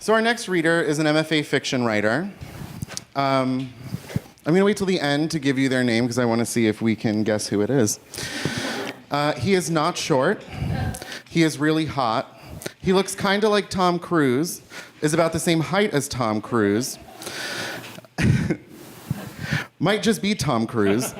So our next reader is an MFA fiction writer. I'm going to wait till the end to give you their name because I want to see if we can guess who it is. He is not short. He is really hot. He looks kind of like Tom Cruise, is about the same height as Tom Cruise. Might just be Tom Cruise.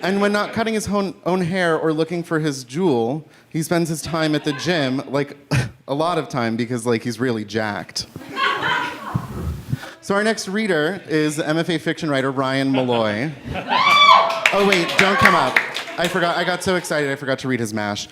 And when not cutting his own hair or looking for his jewel, he spends his time at the gym, like a lot of time because he's really jacked. So our next reader is MFA fiction writer Ryan Molloy. Oh wait, don't come up. I forgot, I got so excited I forgot to read his MASH.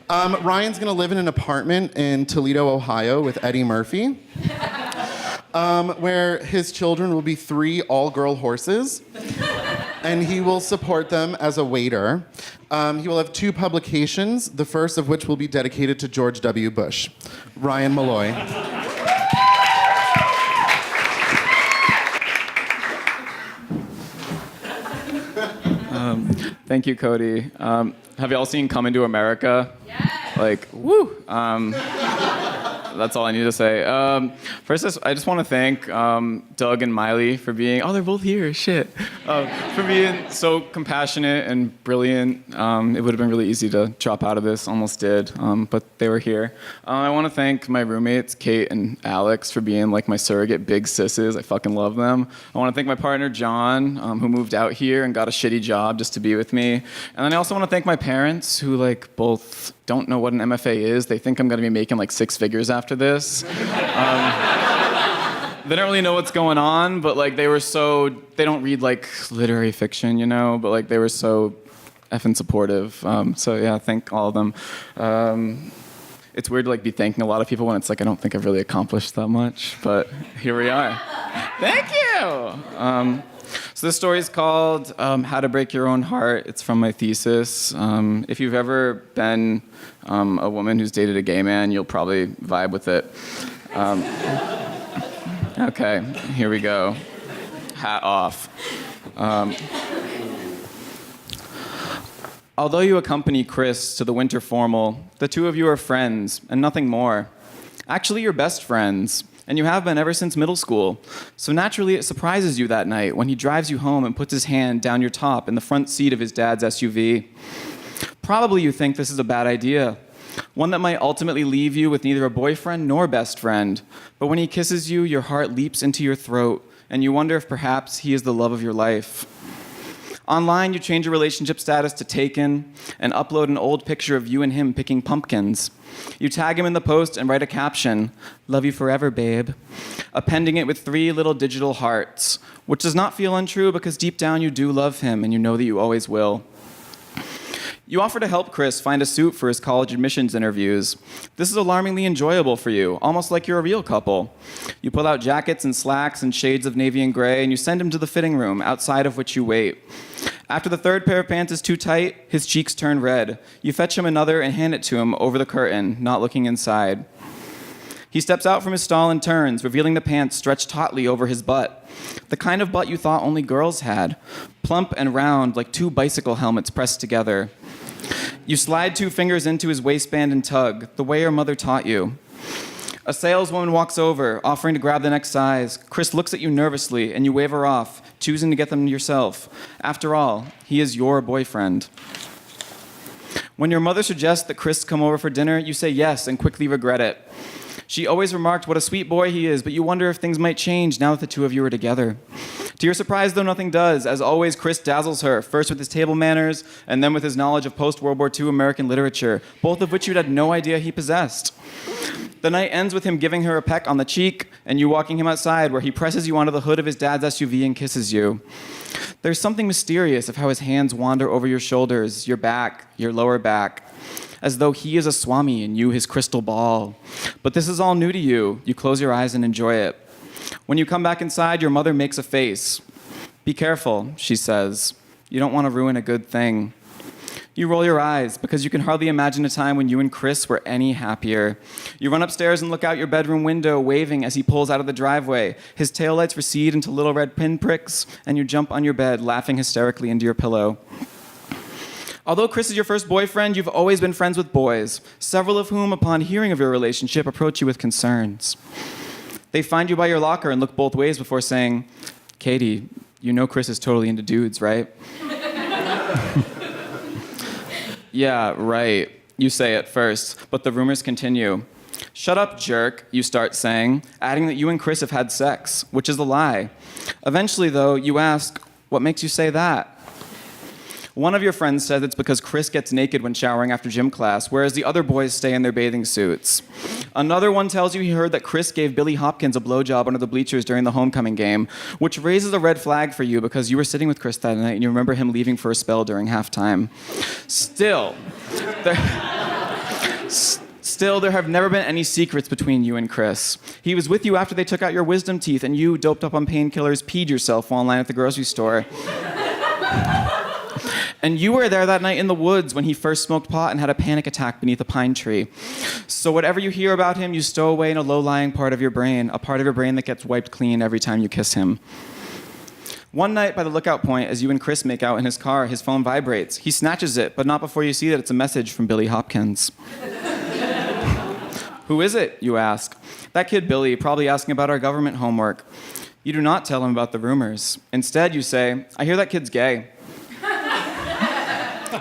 Ryan's gonna live in an apartment in Toledo, Ohio with Eddie Murphy, where his children will be 3 all-girl horses, and he will support them as a waiter. He will have 2 publications, the first of which will be dedicated to George W. Bush. Ryan Molloy. Thank you, Cody. Have y'all seen Coming to America? Yeah. Woo! That's all I need to say. First, I just want to thank Doug and Miley for being, they're both here, shit. For being so compassionate and brilliant. It would have been really easy to drop out of this, almost did, but they were here. I want to thank my roommates, Kate and Alex, for being my surrogate big sisses. I fucking love them. I want to thank my partner, John, who moved out here and got a shitty job just to be with me. And then I also want to thank my parents, who both don't know what an MFA is. They think I'm going to be making 6 figures after this. They don't really know what's going on, but they don't read literary fiction, but they were so effing supportive. So yeah, thank all of them. It's weird to be thanking a lot of people when it's I don't think I've really accomplished that much, but here we are. Thank you! So this story is called How to Break Your Own Heart. It's from my thesis. If you've ever been a woman who's dated a gay man, you'll probably vibe with it. Okay, here we go. Hat off. Although you accompany Chris to the winter formal, the 2 of you are friends and nothing more. Actually, you're best friends. And you have been ever since middle school. So naturally, it surprises you that night when he drives you home and puts his hand down your top in the front seat of his dad's SUV. Probably you think this is a bad idea, one that might ultimately leave you with neither a boyfriend nor best friend. But when he kisses you, your heart leaps into your throat, and you wonder if perhaps he is the love of your life. Online, you change your relationship status to taken and upload an old picture of you and him picking pumpkins. You tag him in the post and write a caption, "Love you forever, babe," appending it with 3 little digital hearts, which does not feel untrue because deep down you do love him and you know that you always will. You offer to help Chris find a suit for his college admissions interviews. This is alarmingly enjoyable for you, almost like you're a real couple. You pull out jackets and slacks and shades of navy and gray, and you send him to the fitting room, outside of which you wait. After the 3rd pair of pants is too tight, his cheeks turn red. You fetch him another and hand it to him over the curtain, not looking inside. He steps out from his stall and turns, revealing the pants stretched tautly over his butt. The kind of butt you thought only girls had, plump and round like 2 bicycle helmets pressed together. You slide 2 fingers into his waistband and tug, the way your mother taught you. A saleswoman walks over, offering to grab the next size. Chris looks at you nervously, and you wave her off, choosing to get them yourself. After all, he is your boyfriend. When your mother suggests that Chris come over for dinner, you say yes and quickly regret it. She always remarked what a sweet boy he is, but you wonder if things might change now that the 2 of you are together. To your surprise, though, nothing does. As always, Chris dazzles her, first with his table manners, and then with his knowledge of post-World War II American literature, both of which you'd had no idea he possessed. The night ends with him giving her a peck on the cheek, and you walking him outside, where he presses you onto the hood of his dad's SUV and kisses you. There's something mysterious of how his hands wander over your shoulders, your back, your lower back, as though he is a swami and you his crystal ball. But this is all new to you. You close your eyes and enjoy it. When you come back inside, your mother makes a face. "Be careful," she says. "You don't want to ruin a good thing." You roll your eyes because you can hardly imagine a time when you and Chris were any happier. You run upstairs and look out your bedroom window, waving as he pulls out of the driveway. His taillights recede into little red pinpricks, and you jump on your bed, laughing hysterically into your pillow. Although Chris is your first boyfriend, you've always been friends with boys, several of whom, upon hearing of your relationship, approach you with concerns. They find you by your locker and look both ways before saying, Katie, you know Chris is totally into dudes, right? Yeah, right, you say at first, but the rumors continue. Shut up, jerk, you start saying, adding that you and Chris have had sex, which is a lie. Eventually, though, you ask, what makes you say that? One of your friends says it's because Chris gets naked when showering after gym class, whereas the other boys stay in their bathing suits. Another one tells you he heard that Chris gave Billy Hopkins a blowjob under the bleachers during the homecoming game, which raises a red flag for you because you were sitting with Chris that night and you remember him leaving for a spell during halftime. Still, there have never been any secrets between you and Chris. He was with you after they took out your wisdom teeth and you, doped up on painkillers, peed yourself while in line at the grocery store. And you were there that night in the woods when he first smoked pot and had a panic attack beneath a pine tree. So whatever you hear about him, you stow away in a low-lying part of your brain, a part of your brain that gets wiped clean every time you kiss him. One night by the lookout point, as you and Chris make out in his car, his phone vibrates. He snatches it, but not before you see that it's a message from Billy Hopkins. Who is it, you ask? That kid Billy, probably asking about our government homework. You do not tell him about the rumors. Instead, you say, I hear that kid's gay.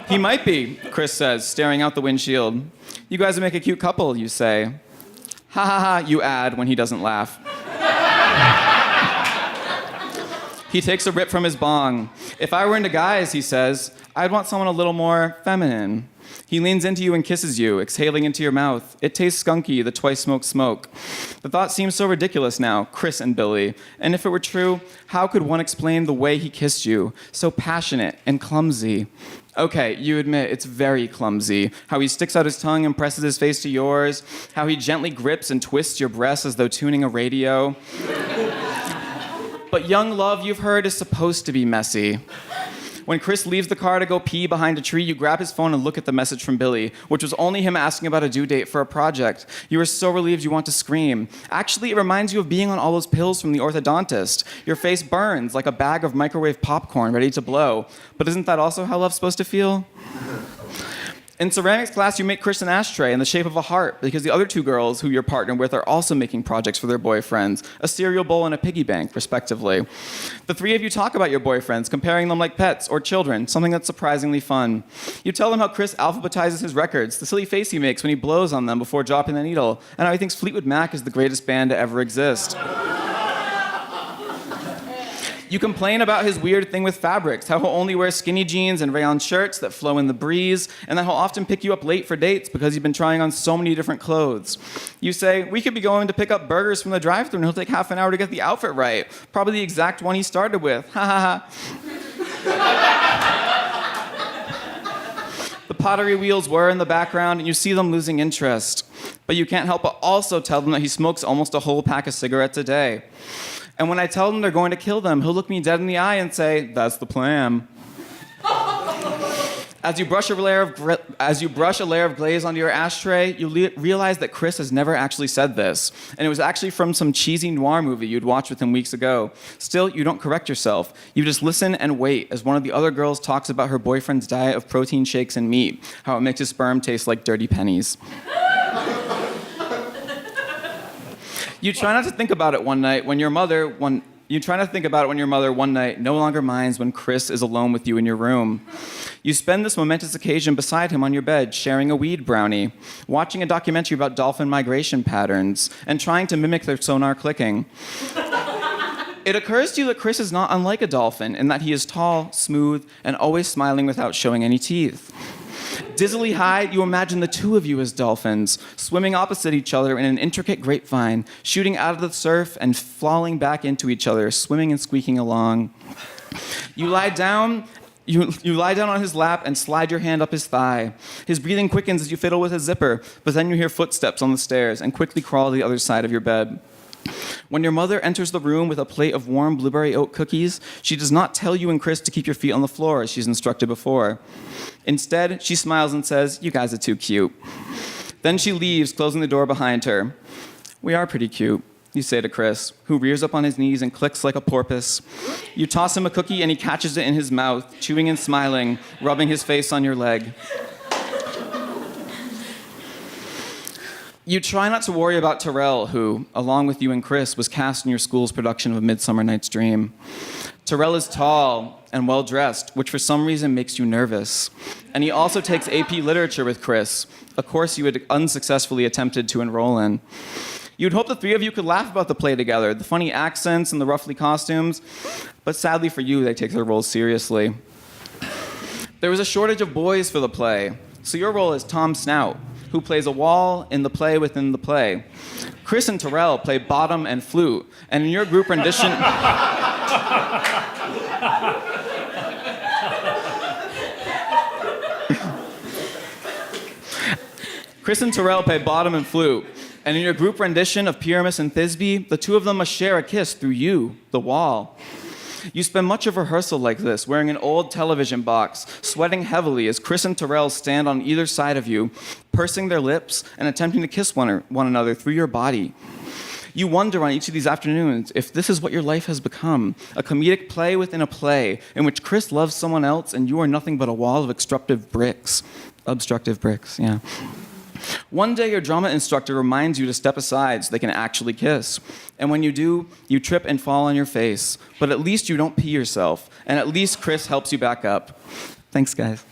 He might be, Chris says, staring out the windshield. You guys would make a cute couple, you say. Ha ha ha, you add when he doesn't laugh. He takes a rip from his bong. If I were into guys, he says, I'd want someone a little more feminine. He leans into you and kisses you, exhaling into your mouth. It tastes skunky, the twice-smoked smoke. The thought seems so ridiculous now, Chris and Billy. And if it were true, how could one explain the way he kissed you? So passionate and clumsy. Okay, you admit it's very clumsy. How he sticks out his tongue and presses his face to yours. How he gently grips and twists your breasts as though tuning a radio. But young love, you've heard, is supposed to be messy. When Chris leaves the car to go pee behind a tree, you grab his phone and look at the message from Billy, which was only him asking about a due date for a project. You are so relieved you want to scream. Actually, it reminds you of being on all those pills from the orthodontist. Your face burns like a bag of microwave popcorn ready to blow. But isn't that also how love's supposed to feel? In ceramics class, you make Chris an ashtray in the shape of a heart because the other two girls who you're partnered with are also making projects for their boyfriends, a cereal bowl and a piggy bank, respectively. The three of you talk about your boyfriends, comparing them like pets or children, something that's surprisingly fun. You tell them how Chris alphabetizes his records, the silly face he makes when he blows on them before dropping the needle, and how he thinks Fleetwood Mac is the greatest band to ever exist. You complain about his weird thing with fabrics, how he'll only wear skinny jeans and rayon shirts that flow in the breeze, and that he'll often pick you up late for dates because he's been trying on so many different clothes. You say, we could be going to pick up burgers from the drive-thru and he'll take half an hour to get the outfit right. Probably the exact one he started with. Ha ha ha. The pottery wheels whir in the background and you see them losing interest. But you can't help but also tell them that he smokes almost a whole pack of cigarettes a day. And when I tell him they're going to kill them, he'll look me dead in the eye and say, that's the plan. As you brush a layer of glaze onto your ashtray, you realize that Chris has never actually said this. And it was actually from some cheesy noir movie you'd watched with him weeks ago. Still, you don't correct yourself. You just listen and wait as one of the other girls talks about her boyfriend's diet of protein shakes and meat, how it makes his sperm taste like dirty pennies. You try not to think about it one night when your mother one night no longer minds when Chris is alone with you in your room. You spend this momentous occasion beside him on your bed, sharing a weed brownie, watching a documentary about dolphin migration patterns, and trying to mimic their sonar clicking. It occurs to you that Chris is not unlike a dolphin in that he is tall, smooth, and always smiling without showing any teeth. Dizzily high, you imagine the two of you as dolphins, swimming opposite each other in an intricate grapevine, shooting out of the surf and falling back into each other, swimming and squeaking along. You lie down on his lap and slide your hand up his thigh. His breathing quickens as you fiddle with his zipper, but then you hear footsteps on the stairs and quickly crawl to the other side of your bed. When your mother enters the room with a plate of warm blueberry oat cookies, she does not tell you and Chris to keep your feet on the floor as she's instructed before. Instead, she smiles and says, you guys are too cute. Then she leaves, closing the door behind her. We are pretty cute, you say to Chris, who rears up on his knees and clicks like a porpoise. You toss him a cookie and he catches it in his mouth, chewing and smiling, rubbing his face on your leg. You try not to worry about Terrell, who, along with you and Chris, was cast in your school's production of A Midsummer Night's Dream. Terrell is tall and well-dressed, which for some reason makes you nervous. And he also takes AP Literature with Chris, a course you had unsuccessfully attempted to enroll in. You'd hope the three of you could laugh about the play together, the funny accents and the roughly costumes, but sadly for you, they take their roles seriously. There was a shortage of boys for the play, so your role is Tom Snout, who plays a wall in the play within the play. Chris and Terrell play bottom and flute, and in your group rendition... Chris and Terrell play bottom and flute, and in your group rendition of Pyramus and Thisbe, the two of them must share a kiss through you, the wall. You spend much of rehearsal like this, wearing an old television box, sweating heavily as Chris and Terrell stand on either side of you, pursing their lips and attempting to kiss one another through your body. You wonder on each of these afternoons if this is what your life has become, a comedic play within a play in which Chris loves someone else and you are nothing but a wall of obstructive bricks. Obstructive bricks, yeah. One day, your drama instructor reminds you to step aside so they can actually kiss. And when you do, you trip and fall on your face. But at least you don't pee yourself. And at least Chris helps you back up. Thanks, guys.